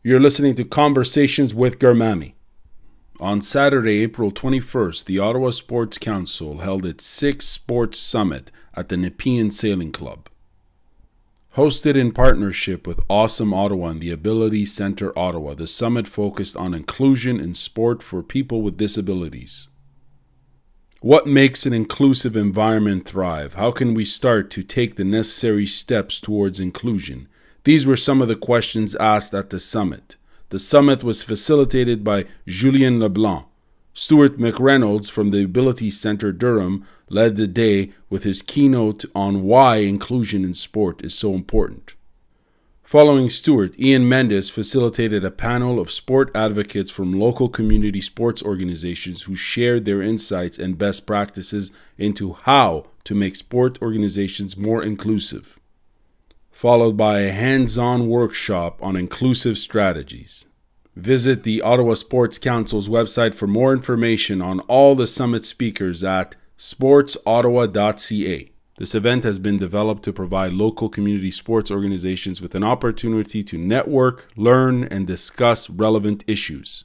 You're listening to Conversations with Garmamie. On Saturday, April 21st, the Ottawa Sports Council held its 6th Sports Summit at the Nepean Sailing Club. Hosted in partnership with Ausome Ottawa and the Abilities Centre Ottawa, the summit focused on inclusion in sport for people with disabilities. What makes an inclusive environment thrive? How can we start to take the necessary steps towards inclusion? These were some of the questions asked at the summit. The summit was facilitated by Julien Leblanc. Stuart McReynolds from the Abilities Centre Durham led the day with his keynote on why inclusion in sport is so important. Following Stuart, Ian Mendes facilitated a panel of sport advocates from local community sports organizations who shared their insights and best practices into how to make sport organizations more inclusive, followed by a hands-on workshop on inclusive strategies. Visit the Ottawa Sports Council's website for more information on all the summit speakers at sportsottawa.ca. This event has been developed to provide local community sports organizations with an opportunity to network, learn, and discuss relevant issues.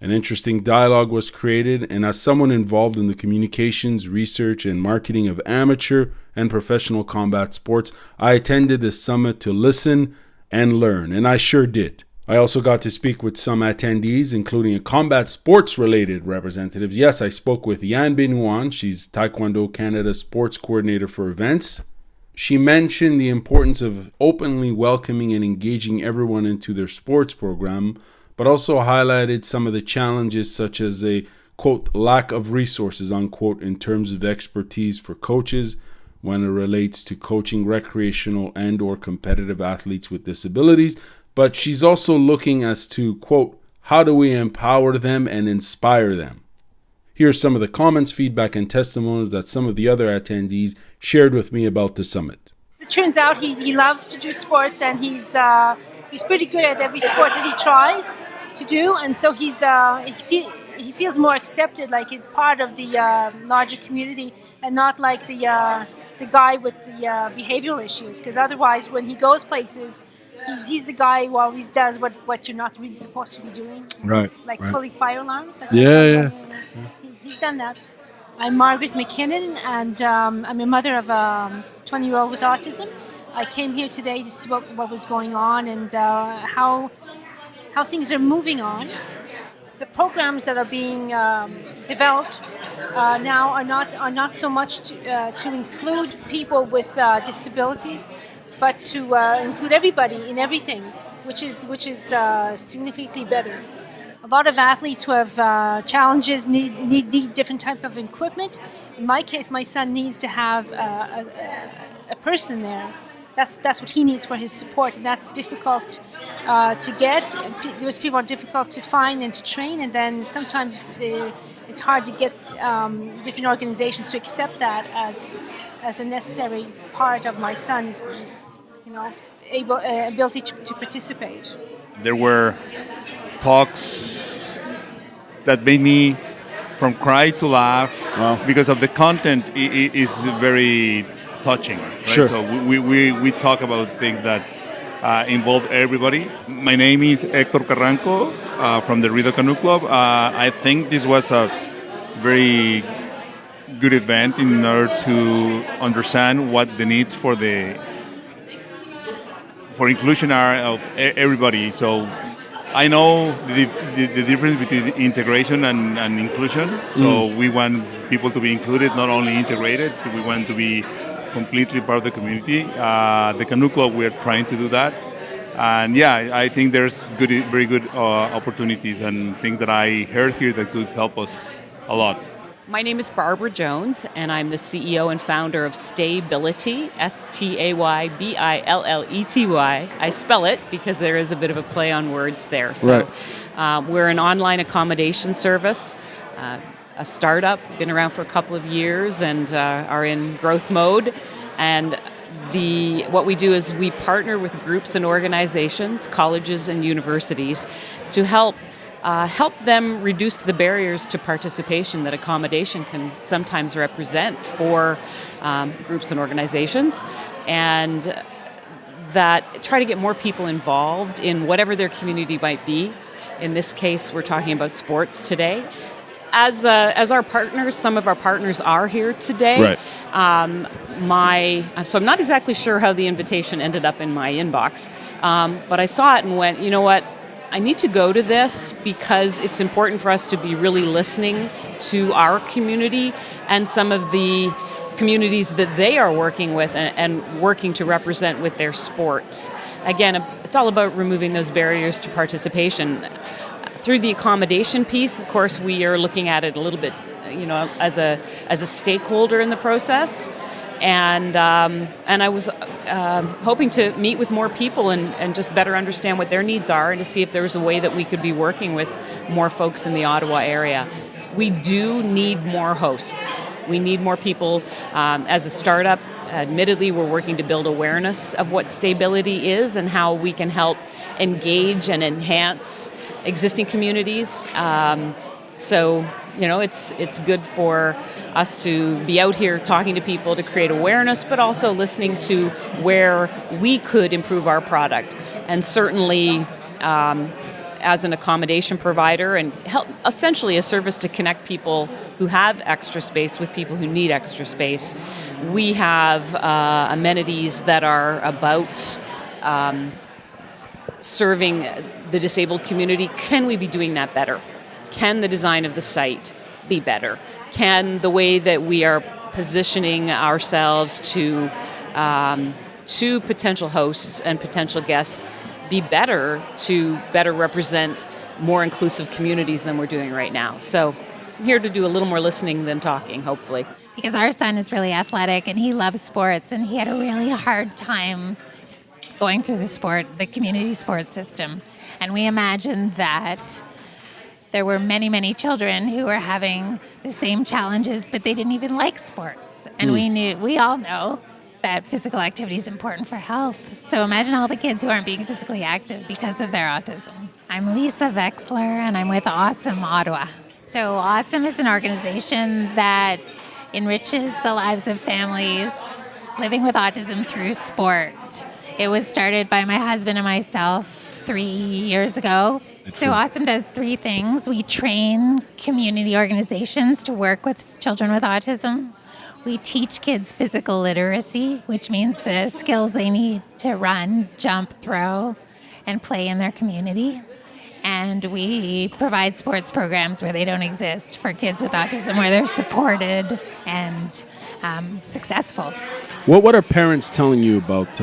An interesting dialogue was created, and as someone involved in the communications, research, and marketing of amateur and professional combat sports, I attended this summit to listen and learn, and I sure did. I also got to speak with some attendees, including a combat sports-related representatives. Yes, I spoke with Yan Binwan. She's Taekwondo Canada's sports coordinator for events. She mentioned the importance of openly welcoming and engaging everyone into their sports program, but also highlighted some of the challenges such as a, quote, lack of resources, unquote, in terms of expertise for coaches when it relates to coaching recreational and or competitive athletes with disabilities. But she's also looking as to, quote, how do we empower them and inspire them? Here are some of the comments, feedback, and testimonies that some of the other attendees shared with me about the summit. It turns out he loves to do sports, and he's pretty good at every sport that he tries to do, and so he feels more accepted, like he's part of the larger community, and not like the guy with the behavioral issues. Because otherwise, when he goes places, he's the guy who always does what you're not really supposed to be doing. Right. Like pulling fire alarms. He's done that. I'm Margaret McKinnon, and I'm a mother of a 20-year-old with autism. I came here today to see what was going on and how things are moving on. The programs that are being developed now are not so much to include people with disabilities, but to include everybody in everything, which is significantly better. A lot of athletes who have challenges need different type of equipment. In my case, my son needs to have a person there. That's what he needs for his support, and that's difficult to get. Those people are difficult to find and to train, and then sometimes it's hard to get different organizations to accept that as a necessary part of my son's, ability to participate. There were talks that made me from cry to laugh. Wow. Because of the content is very touching. Right? Sure. So we talk about things that involve everybody. My name is Hector Carranco from the Rideau Canoe Club. I think this was a very good event in order to understand what the needs for inclusion are of everybody. So I know the difference between integration and inclusion. So we want people to be included, not only integrated. We want to be completely part of the community. The Canoe Club, we're trying to do that. And yeah, I think there's very good opportunities and things that I heard here that could help us a lot. My name is Barbara Jones, and I'm the CEO and founder of Staybility, Staybilety. I spell it because there is a bit of a play on words there. So we're an online accommodation service, a startup, been around for a couple of years and are in growth mode. And what we do is we partner with groups and organizations, colleges and universities, to help them reduce the barriers to participation that accommodation can sometimes represent for groups and organizations. And that try to get more people involved in whatever their community might be. In this case, we're talking about sports today. As our partners, some of our partners are here today. Right. So I'm not exactly sure how the invitation ended up in my inbox, but I saw it and went, you know what? I need to go to this because it's important for us to be really listening to our community and some of the communities that they are working with and working to represent with their sports. Again, it's all about removing those barriers to participation. Through the accommodation piece, of course, we are looking at it a little bit, as a stakeholder in the process. And I was hoping to meet with more people and just better understand what their needs are and to see if there was a way that we could be working with more folks in the Ottawa area. We do need more hosts. We need more people. As a startup, admittedly, we're working to build awareness of what stability is and how we can help engage and enhance existing communities. It's good for us to be out here talking to people to create awareness, but also listening to where we could improve our product. And certainly, as an accommodation provider and help, essentially a service to connect people who have extra space with people who need extra space. We have amenities that are about serving the disabled community. Can we be doing that better? Can the design of the site be better? Can the way that we are positioning ourselves to potential hosts and potential guests be better to better represent more inclusive communities than we're doing right now? So I'm here to do a little more listening than talking, hopefully. Because our son is really athletic and he loves sports, and he had a really hard time going through the community sports system. And we imagined that there were many, many children who were having the same challenges, but they didn't even like sports. And we all know that physical activity is important for health. So imagine all the kids who aren't being physically active because of their autism. I'm Lisa Vexler, and I'm with Ausome Ottawa. So Ausome is an organization that enriches the lives of families living with autism through sport. It was started by my husband and myself 3 years ago. So Ausome does three things. We train community organizations to work with children with autism. We teach kids physical literacy, which means the skills they need to run, jump, throw, and play in their community. And we provide sports programs where they don't exist for kids with autism, where they're supported and successful. What are parents telling you about?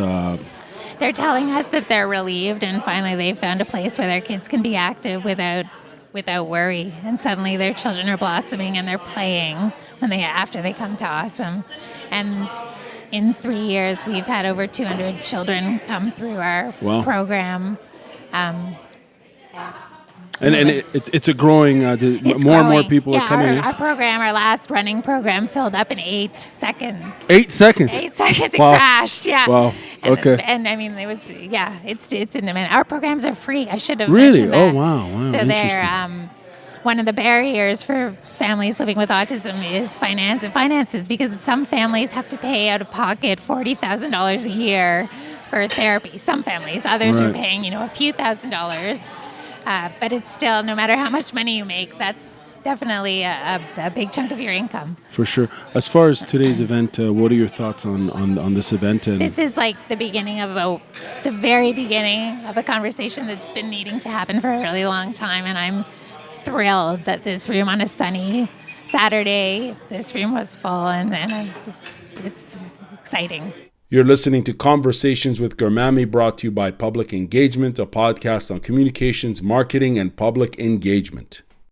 They're telling us that they're relieved and finally they've found a place where their kids can be active without worry. And suddenly their children are blossoming and they're playing after they come to Ausome. And in 3 years, we've had over 200 children come through our program. It's a growing, more and more people are coming in. Our program, our last running program, filled up in 8 seconds. 8 seconds? 8 seconds, it crashed, yeah. Wow, okay. And I mean, it was, it's in a minute. Our programs are free. I should have mentioned that. Oh, wow, So they're, one of the barriers for families living with autism is finances, because some families have to pay out of pocket $40,000 a year for therapy. Some families, others are paying, a few $1,000s. But it's still, no matter how much money you make, that's definitely a big chunk of your income. For sure. As far as today's event, what are your thoughts on this event? This is like the beginning of the very beginning of a conversation that's been needing to happen for a really long time, and I'm thrilled that this room on a sunny Saturday, this room was full, and it's exciting. You're listening to Conversations with Garmamie, brought to you by Public Engagement, a podcast on communications, marketing, and public engagement.